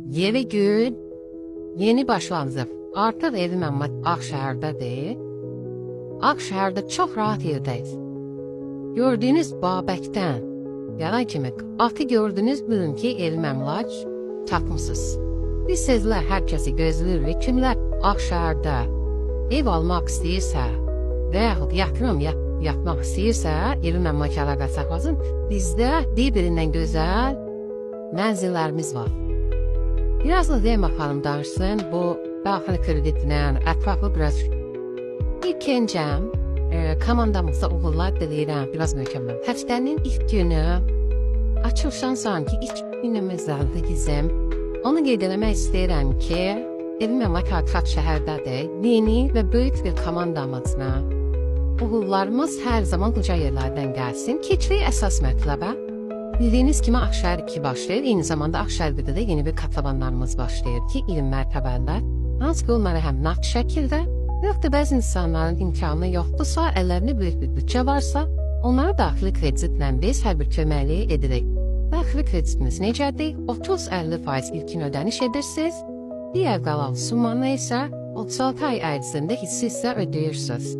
Yeni gün, yeni başlanacaq. Artıq evim Ağşəhərdədir. Ağşəhərdə çox rahat yerdəyiz. Gördüyünüz Babəkdən yana kimi atı gördünüz, bilin ki, evim əmlac tapmısınız. Biz sizlər hər kəsi gözləyirik. Kimlər Ağşəhərdə ev almaq istəyirsə və yaxud yatırım yapmaq istəyirsə, evim əmlak əlaqə saxlasın. Bizdə bir-birindən gözəl mənzillərimiz var. Biraz da Zeyma xanım danışsın bu daxili kreditindən, ətraflı biraz. İlkincəm, komandamızda uğurlar diləyirəm, biraz mükəmməl. Həftənin ilk günü açılışdan sonraki ilk günümüzdə bizim. Onu qeyd eləmək istəyirəm ki, evim əmlak Ağşəhərdədir. Yeni və böyük bir komandamızla uğurlarımız hər zaman uca yerlərdən gəlsin. Keçirik əsas mətləbə. Bildiyiniz kimi Ağşəhər 2 başlayır. Eyni zamanda Ağşəhərdə də yeni bir katlavanlarımız başlayır ki, 20 mərtəbələr. Hansı ki, onları həm nağd şəkildə, yox da bəzi insanların imkanı yoxdursa, əllərində böyük bir bütçə varsa, onlara daxili kreditlə biz hər bir köməkliyi edirik. Daxili kreditimiz necədir? 30-50% ilkin ödəniş edirsiniz. Digər qalan summanı isə 36 ay ərzində hissə ödəyirsiniz.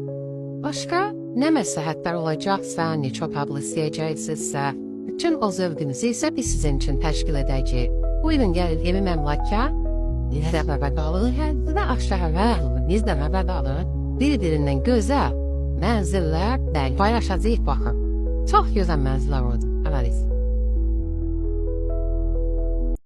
Başqa nə məsləhətlər olacaqsa, nə çox pablo istəyəcəksinizsə, bütün o zövqünüzü isə biz sizin üçün təşkil edəcəyik. Buyurun gəlin evim əmlaka, bizdə məbəd alın, və Ağşəhərə bizdə məbəd alın. Bir-birindən gözəl mənzillər paylaşacağıq baxın. Çox gözəl mənzillər oldu. Analiz.